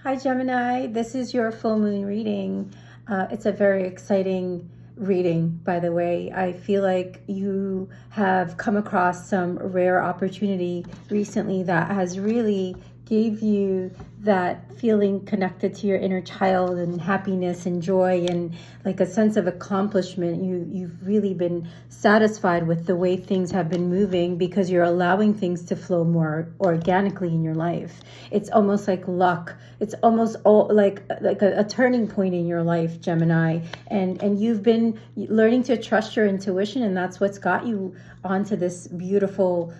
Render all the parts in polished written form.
Hi, Gemini. This is your full moon reading. It's a very exciting reading, by the way. I feel like you have come across some rare opportunity recently that has really gave you that feeling connected to your inner child and happiness and joy and like a sense of accomplishment. You've really been satisfied with the way things have been moving because you're allowing things to flow more organically in your life. It's almost like luck. It's almost like a turning point in your life, Gemini. And you've been learning to trust your intuition, and that's what's got you onto this beautiful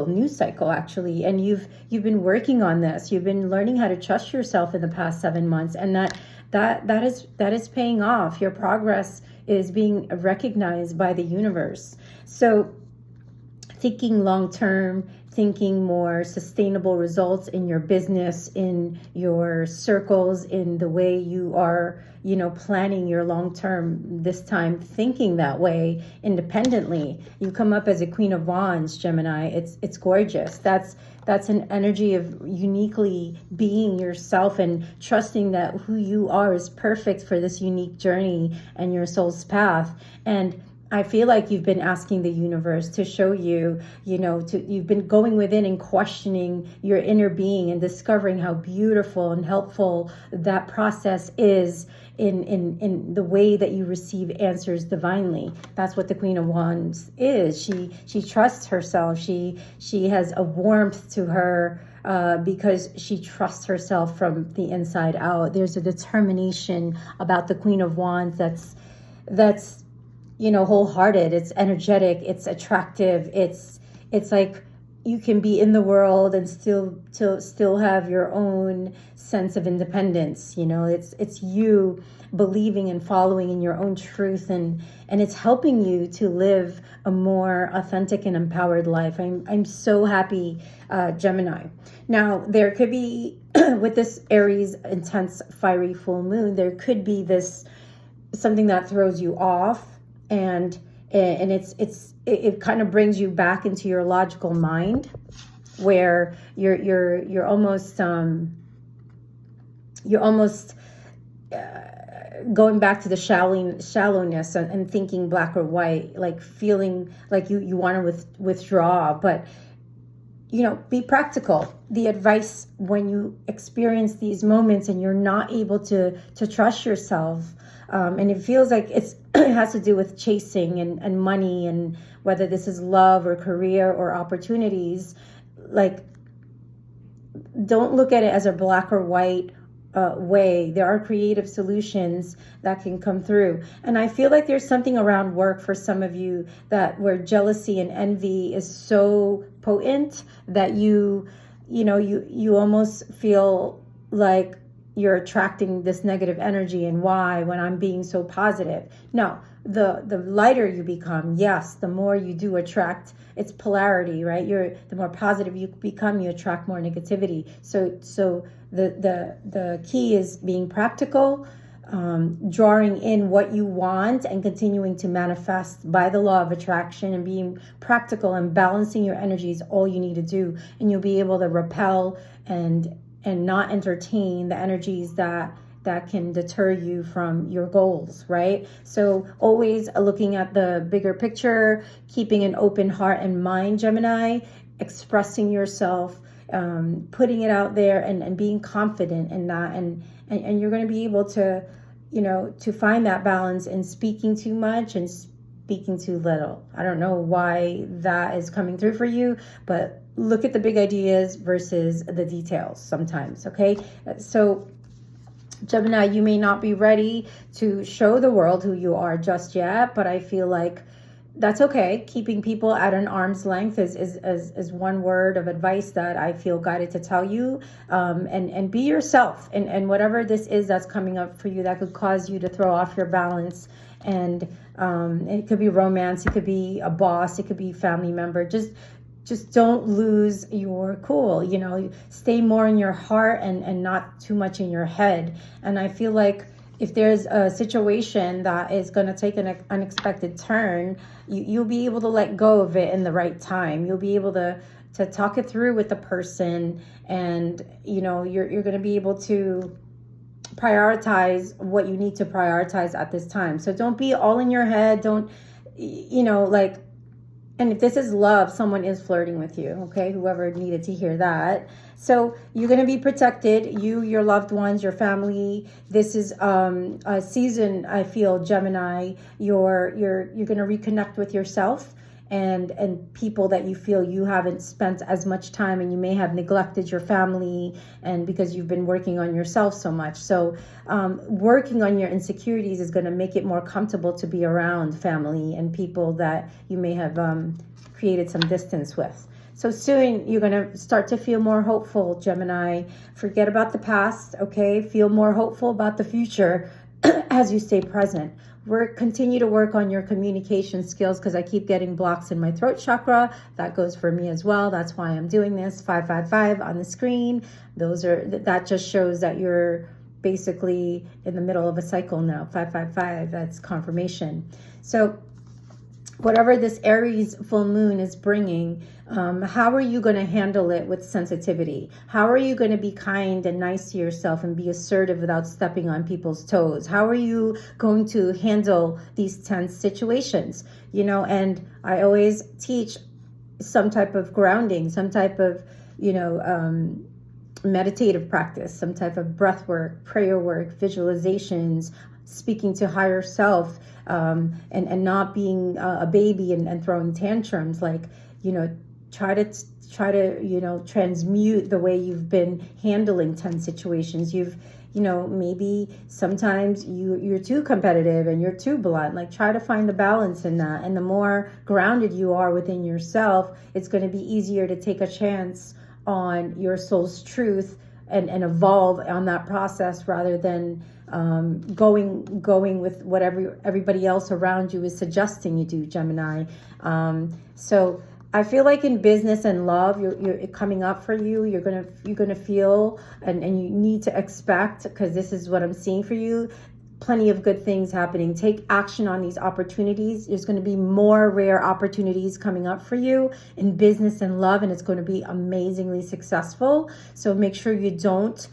news cycle actually. And you've been working on this. You've been learning how to trust yourself in the past 7 months, and that is paying off. Your progress is being recognized by the universe. So thinking long term, thinking more sustainable results in your business, in your circles, in the way you are, planning your long term, this time thinking that way independently. You come up as a Queen of Wands, Gemini. It's gorgeous. That's an energy of uniquely being yourself and trusting that who you are is perfect for this unique journey and your soul's path. And I feel like you've been asking the universe to show you, you've been going within and questioning your inner being and discovering how beautiful and helpful that process is in the way that you receive answers divinely. That's what the Queen of Wands is. She trusts herself. She has a warmth to her because she trusts herself from the inside out. There's a determination about the Queen of Wands that's wholehearted. It's energetic, it's attractive, it's like you can be in the world and still have your own sense of independence. It's you believing and following in your own truth, and it's helping you to live a more authentic and empowered life. I'm so happy, Gemini. Now there could be with this Aries intense fiery full moon, there could be this something that throws you off, and it kind of brings you back into your logical mind, where you're almost going back to the shallowness and thinking black or white, like feeling like you want to withdraw. But be practical. The advice when you experience these moments and you're not able to trust yourself, and it feels like it has to do with chasing and money, and whether this is love or career or opportunities, like don't look at it as a black or white way. There are creative solutions that can come through. And I feel like there's something around work for some of you where jealousy and envy is so potent that you almost feel like you're attracting this negative energy. And why, when I'm being so positive? No, the lighter you become, yes, the more you do attract. It's polarity, right? The more positive you become, you attract more negativity. So the key is being practical, drawing in what you want and continuing to manifest by the law of attraction, and being practical and balancing your energy is all you need to do. And you'll be able to repel and not entertain the energies that can deter you from your goals, right? So always looking at the bigger picture, keeping an open heart and mind, Gemini, expressing yourself, putting it out there, and being confident in that. And you're going to be able to, to find that balance in speaking too much and speaking too little. I don't know why that is coming through for you, but look at the big ideas versus the details sometimes, okay? So Gemini, you may not be ready to show the world who you are just yet, but I feel like that's okay. Keeping people at an arm's length is one word of advice that I feel guided to tell you. And be yourself, and whatever this is that's coming up for you that could cause you to throw off your balance. And it could be romance, it could be a boss, it could be a family member. Just don't lose your cool, stay more in your heart and not too much in your head. And I feel like if there's a situation that is going to take an unexpected turn, you'll be able to let go of it in the right time. You'll be able to to talk it through with the person, and you're going to be able to prioritize what you need to prioritize at this time. So don't be all in your head. Don't, like, and if this is love, someone is flirting with you, okay? Whoever needed to hear that. So you're going to be protected, your loved ones, your family. This is a season, I feel, Gemini. You're going to reconnect with yourself and people that you feel you haven't spent as much time, and you may have neglected your family, and because you've been working on yourself so much. So working on your insecurities is going to make it more comfortable to be around family and people that you may have created some distance with. So soon you're going to start to feel more hopeful, Gemini. Forget about the past, okay? Feel more hopeful about the future as you stay present. Continue to work on your communication skills, because I keep getting blocks in my throat chakra. That goes for me as well. That's why I'm doing this. 555 on the screen. That just shows that you're basically in the middle of a cycle now. 555, that's confirmation. So whatever this Aries full moon is bringing, how are you going to handle it with sensitivity? How are you going to be kind and nice to yourself and be assertive without stepping on people's toes? How are you going to handle these tense situations? And I always teach some type of grounding, some type of, meditative practice, some type of breath work, prayer work, visualizations, speaking to higher self, and not being a baby and throwing tantrums. Like, try to transmute the way you've been handling tense situations. Maybe sometimes you're too competitive and you're too blunt. Like, try to find the balance in that. And the more grounded you are within yourself, it's going to be easier to take a chance on your soul's truth and evolve on that process, rather than going with whatever everybody else around you is suggesting you do, Gemini. So I feel like in business and love, you're coming up for you. You're gonna feel and you need to expect, because this is what I'm seeing for you, plenty of good things happening. Take action on these opportunities. There's going to be more rare opportunities coming up for you in business and love, and it's going to be amazingly successful. So make sure you don't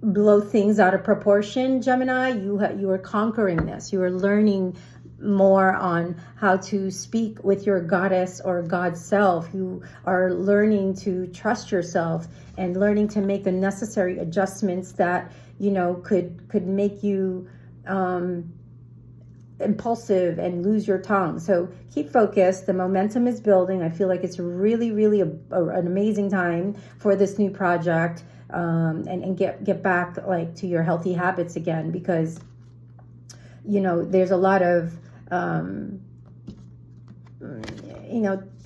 blow things out of proportion, Gemini. You are conquering this. You are learning more on how to speak with your goddess or God self. You are learning to trust yourself and learning to make the necessary adjustments that could make you impulsive and lose your tongue. So keep focused. The momentum is building. I feel like it's really, really an amazing time for this new project, and get back to your healthy habits again, because there's a lot of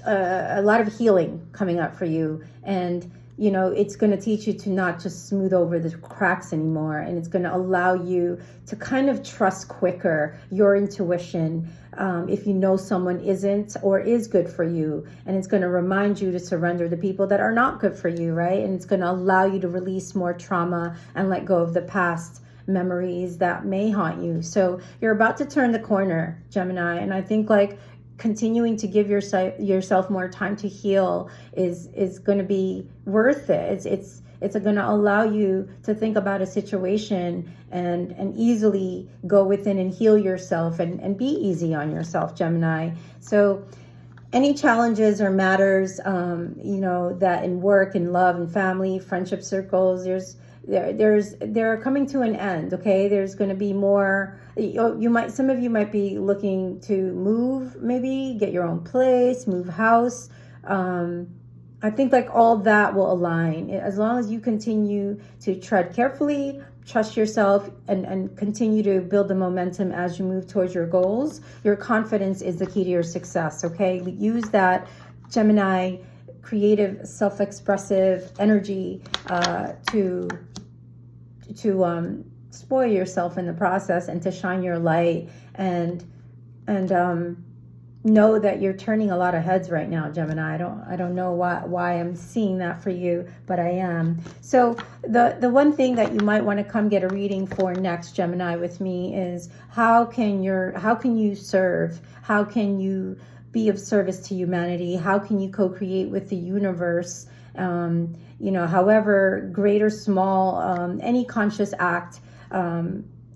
a lot of healing coming up for you, and it's going to teach you to not just smooth over the cracks anymore. And it's going to allow you to kind of trust quicker your intuition, if someone isn't or is good for you. And it's going to remind you to surrender the people that are not good for you, right? And it's going to allow you to release more trauma and let go of the past memories that may haunt you. So you're about to turn the corner, Gemini. And I think continuing to give yourself more time to heal is going to be worth it. It's going to allow you to think about a situation and easily go within and heal yourself and be easy on yourself, Gemini. So any challenges or matters, that in work and love and family, friendship circles, they're coming to an end. Okay, there's going to be more. Some of you might be looking to move, maybe get your own place, move house. I think all that will align as long as you continue to tread carefully, trust yourself, and continue to build the momentum as you move towards your goals. Your confidence is the key to your success. Okay, use that Gemini creative, self-expressive energy to spoil yourself in the process and to shine your light, and know that you're turning a lot of heads right now, Gemini. I don't know why I'm seeing that for you, but I am. So the one thing that you might want to come get a reading for next, Gemini, with me is how can you serve? How can you be of service to humanity? How can you co-create with the universe? You know, however great or small, any conscious act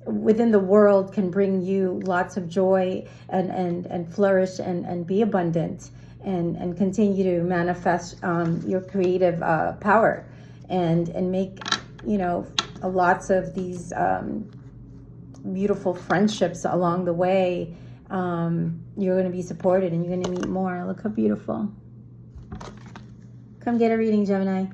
within the world can bring you lots of joy and flourish and be abundant and continue to manifest your creative power and make, you know, lots of these beautiful friendships along the way. You're going to be supported and you're going to meet more. Look how beautiful. Come get a reading, Gemini.